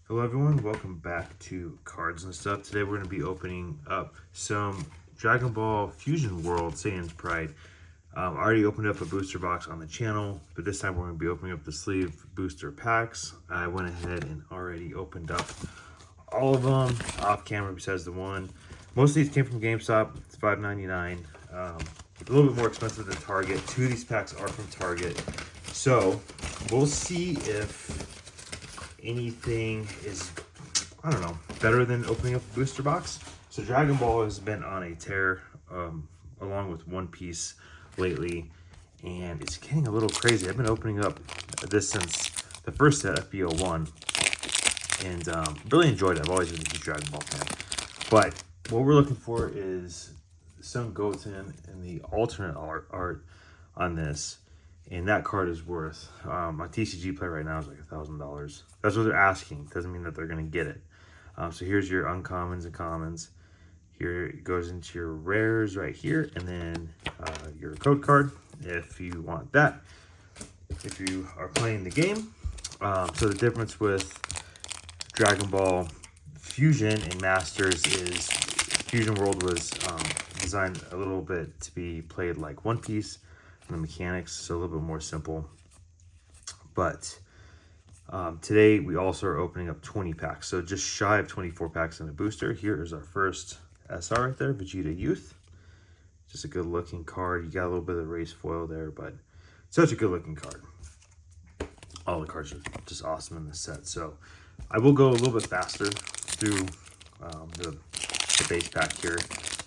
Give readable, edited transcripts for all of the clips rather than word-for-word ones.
Hello everyone, welcome back to Cards and Stuff. Today we're going to be opening up some Dragon Ball Fusion World Saiyan's Pride. I already opened up a booster box on the channel, but this time we're going to be opening up the sleeve booster packs. I went ahead and already opened up all of them off camera besides the one. Most of these came from GameStop. It's $5.99. A little bit more expensive than Target. Two of these packs are from Target. So we'll see if anything is, I don't know, better than opening up a booster box. So Dragon Ball has been on a tear along with One Piece lately, and it's getting a little crazy. I've been opening up this since the first set, FBO1, and really enjoyed it. I've always been a huge Dragon Ball fan. But what we're looking for is Son Goten and the alternate art on this. And that card is worth, my TCG play right now is like $1,000. That's what they're asking. Doesn't mean that they're going to get it. So here's your uncommons and commons. Here it goes into your rares right here. And then your code card if you want that. If you are playing the game. So the difference with Dragon Ball Fusion and Masters is Fusion World was designed a little bit to be played like One Piece. And the mechanics, so a little bit more simple. But today we also are opening up 20 packs, so just shy of 24 packs in the booster. Here is our first SR right there, Vegeta Youth. Just a good looking card. You got a little bit of the race foil there, but such a good looking card. All the cards are just awesome in this set. So I will go a little bit faster through the base pack here.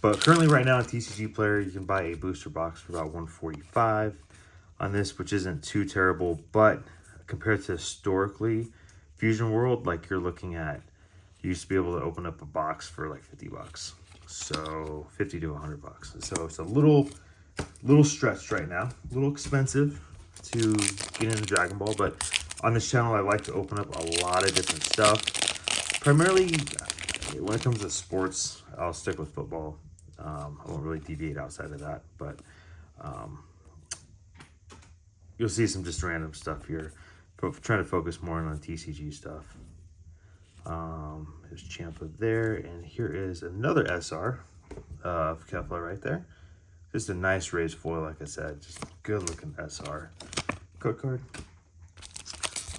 But currently right now in TCG Player, you can buy a booster box for about $145 on this, which isn't too terrible. But compared to historically, Fusion World, like you're looking at, you used to be able to open up a box for like $50. So 50 to $100. So it's a little stretched right now, a little expensive to get into Dragon Ball. But on this channel, I like to open up a lot of different stuff. Primarily, when it comes to sports, I'll stick with football. I won't really deviate outside of that, but you'll see some just random stuff here. Trying to focus more on the TCG stuff. There's Champa there, and here is another SR of Kefla right there. Just a nice raised foil, like I said, just good looking SR. Code card.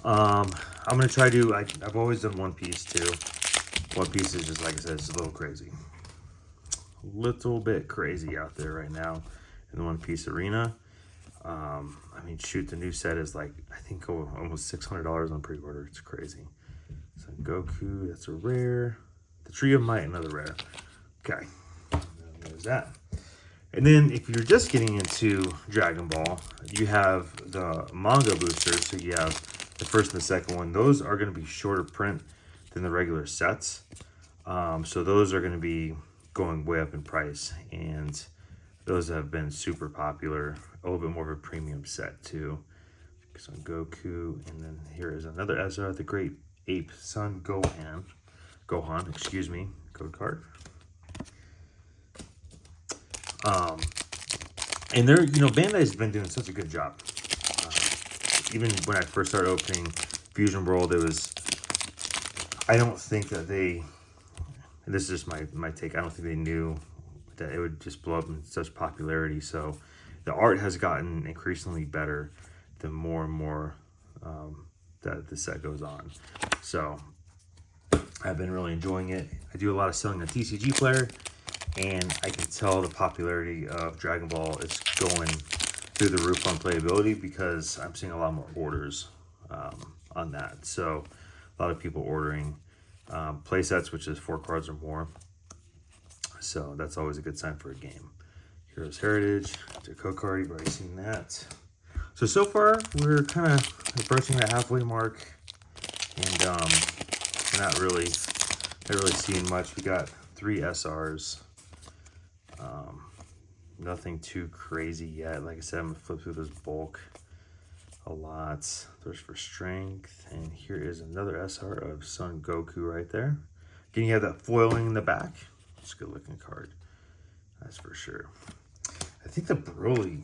I'm gonna try to. I've always done One Piece too. One Piece is just, like I said, it's a little crazy. Little bit crazy out there right now in the One Piece arena. I mean, shoot, the new set is like, I think almost $600 on pre-order. It's crazy. So Goku, that's a rare. The Tree of Might, another rare. Okay, there's that. And then if you're just getting into Dragon Ball, you have the manga boosters. So you have the first and the second one. Those are going to be shorter print than the regular sets. So those are going to be going way up in price, and those have been super popular. A little bit more of a premium set too. So Goku, and then here is another SR, the Great Ape Son Gohan, excuse me, code card. And they're, Bandai's been doing such a good job. Even when I first started opening Fusion World, I don't think that they, and this is just my take, I don't think they knew that it would just blow up in such popularity. So the art has gotten increasingly better the more and more that the set goes on. So I've been really enjoying it. I do a lot of selling on TCG Player, and I can tell the popularity of Dragon Ball is going through the roof on playability, because I'm seeing a lot more orders on that. So a lot of people ordering play sets, which is 4 cards or more. So that's always a good sign for a game. Heroes Heritage, the code card, you've already seen that. So far, we're kind of approaching that halfway mark, and not really seeing much. We got 3 SRs. Nothing too crazy yet. Like I said, I'm gonna flip through this bulk a lot. Thirst for Strength, and here is another SR of Son Goku right there. Again, you have that foiling in the back. It's a good looking card, that's for sure. I think the Broly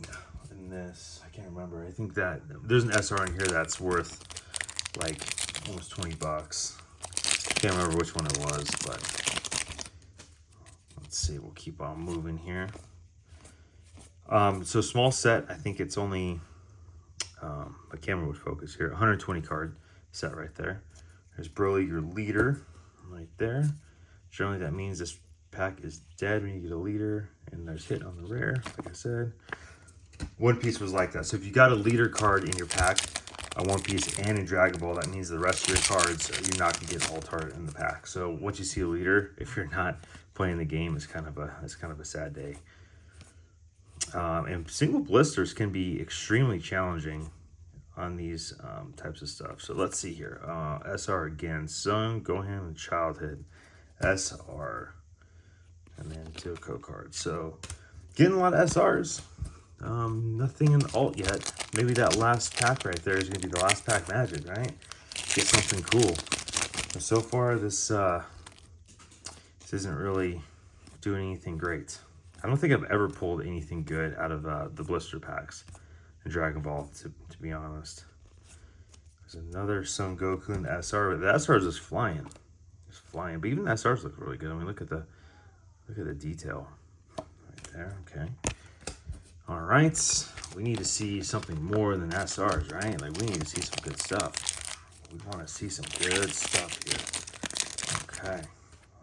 in this, I can't remember. I think that there's an SR in here that's worth like almost $20. can't remember which one it was, but let's see. We'll keep on moving here. So small set, I think it's only, my camera would focus here, 120 card set right there. There's Broly, your leader, right there. Generally, that means this pack is dead when you get a leader, and there's hit on the rare, like I said. One Piece was like that. So if you got a leader card in your pack, a One Piece and in Dragon Ball, that means the rest of your cards, you're not gonna get alt-art in the pack. So once you see a leader, if you're not playing the game, it's kind of a sad day. And single blisters can be extremely challenging on these types of stuff. So let's see here. SR again, Son, Gohan, and Childhood. SR. And then 2 code cards. So getting a lot of SRs. Nothing in alt yet. Maybe that last pack right there is going to be the last pack magic, right? Get something cool. But so far, this isn't really doing anything great. I don't think I've ever pulled anything good out of the blister packs in Dragon Ball, to be honest. There's another Son Goku in the SR, but the SR is just flying. Just flying. But even the SRs look really good. I mean, look at the detail right there. Okay. All right. We need to see something more than SRs, right? Like, we need to see some good stuff. We want to see some good stuff here. Okay.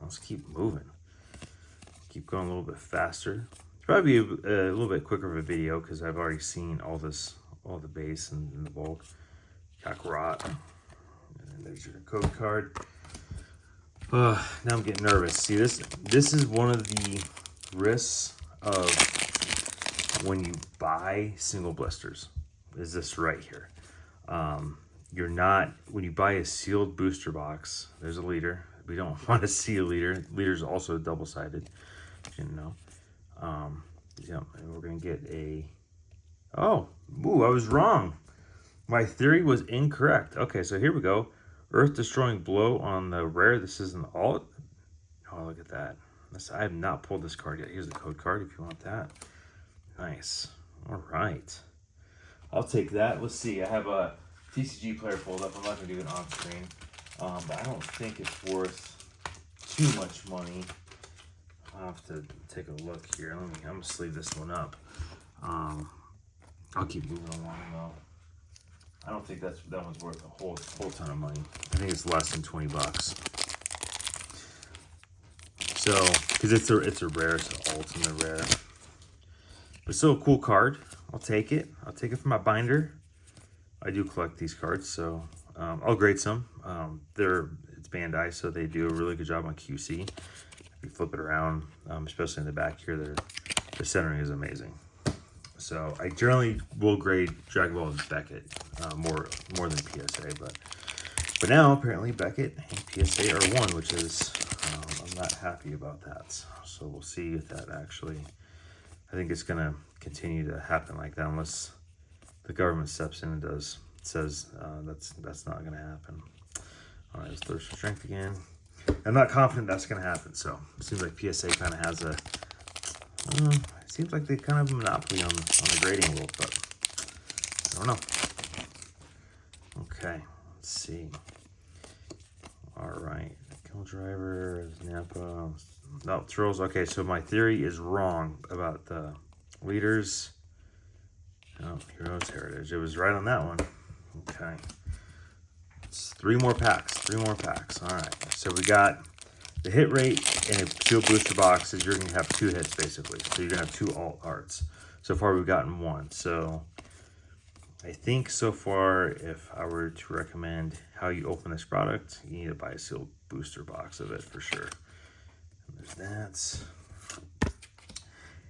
Let's keep moving. Keep going a little bit faster. It's probably a little bit quicker of a video because I've already seen all the base and the bulk. Kakarot. And then there's your code card. Now I'm getting nervous. See, this is one of the risks of when you buy single blisters. Is this right here? You're not, when you buy a sealed booster box, there's a leader. We don't want to see a leader. Leader's also double-sided. Didn't know. Yeah, and we're gonna get a. Oh, ooh, I was wrong. My theory was incorrect. Okay, so here we go. Earth destroying blow on the rare. This is an alt. Oh, look at that. I have not pulled this card yet. Here's the code card if you want that. Nice. All right. I'll take that. Let's see. I have a TCG player pulled up. I'm not gonna do it on screen, but I don't think it's worth too much money. I'll have to take a look here. I'm gonna sleeve this one up. I'll keep moving along though. I don't think that one's worth a whole ton of money. I think it's less than 20 bucks. So, because it's a rare, so ultimate rare. But still a cool card. I'll take it. I'll take it for my binder. I do collect these cards, so I'll grade some. It's Bandai, so they do a really good job on QC. You flip it around, especially in the back here, the centering is amazing. So I generally will grade Dragon Ball and Beckett more than PSA, but now apparently Beckett and PSA are one, which is I'm not happy about that. So we'll see if that actually. I think it's gonna continue to happen like that unless the government steps in and says that's not gonna happen. All right, let's Thirst for Strength again. I'm not confident that's going to happen, so it seems like PSA kind of has a, it seems like they kind of have a monopoly on the grading world, but I don't know. Okay, let's see. All right, Kill Driver, Nampa, no, Trolls. Okay, so my theory is wrong about the leaders. Oh, Heroes Heritage. It was right on that one. Okay. Three more packs. All right. So we got the hit rate in a sealed booster box is you're going to have 2 hits basically. So you're going to have 2 alt arts. So far we've gotten 1. So I think so far if I were to recommend how you open this product, you need to buy a sealed booster box of it for sure. And there's that.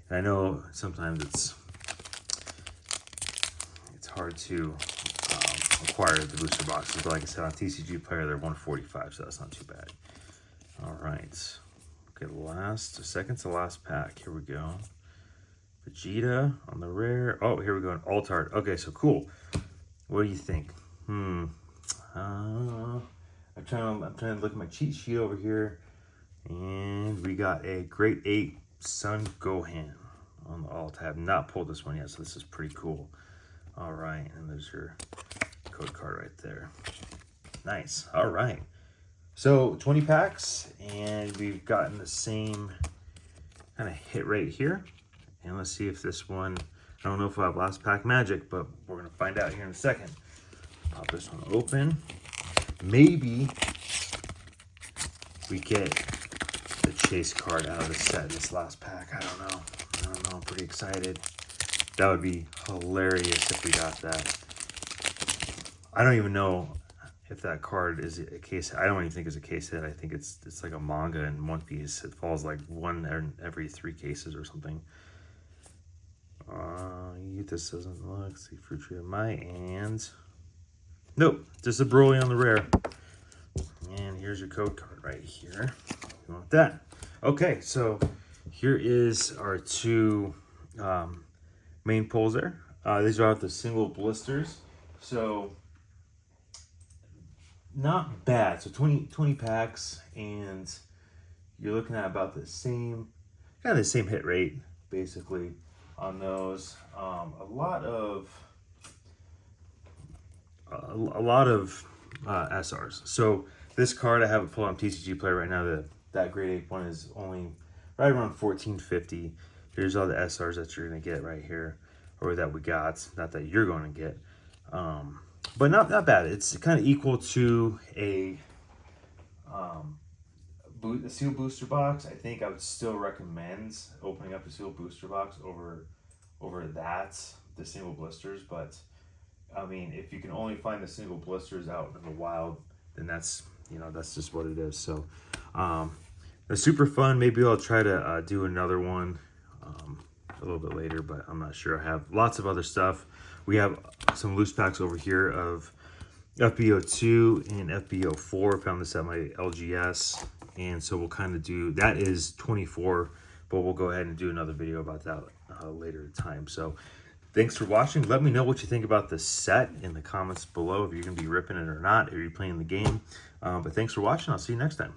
And I know sometimes it's hard to acquire the booster boxes, but like I said, on TCG Player they're $145, so that's not too bad. All right, okay, second to last pack. Here we go. Vegeta on the rare. Oh, here we go, an alt art. Okay, so cool. What do you think? I'm trying to look at my cheat sheet over here, and we got a Great 8 Son Gohan on the alt. I have not pulled this one yet, so this is pretty cool. All right, and there's your code card right there. Nice. All right. So 20 packs, and we've gotten the same kind of hit rate here. And let's see if this one, I don't know if I have last pack magic, but we're gonna find out here in a second. Pop this one open. Maybe we get the chase card out of the set in this last pack. I don't know. I'm pretty excited. That would be hilarious if we got that. I don't even know if that card is a case. I don't even think it's a case hit. I think it's like a manga in One Piece. It falls like one every 3 cases or something. This doesn't look. See, fruit tree of my and nope, just a Broly on the rare. And here's your code card right here. You want that? Okay, so here is our 2 main pulls there. These are the single blisters, so not bad. So 20 packs, and you're looking at about the same, kind of the same hit rate, basically, on those. A lot of SRs. So this card, I have it pulled on TCG Player right now. That grade 8 one is only right around $14.50. Here's all the SRs that you're gonna get right here, or that we got. Not that you're going to get, but not bad. It's kind of equal to a sealed booster box. I think I would still recommend opening up a sealed booster box over the single blisters. But I mean, if you can only find the single blisters out in the wild, then that's just what it is. So it's super fun. Maybe I'll try to do another one a little bit later, but I'm not sure. I have lots of other stuff. We have some loose packs over here of FBO2 and FBO4. Found this at my LGS, and so we'll kind of do that. Is 24, but we'll go ahead and do another video about that later time. So thanks for watching. Let me know what you think about this set in the comments below, if you're gonna be ripping it or not, if you're playing the game. But thanks for watching. I'll see you next time.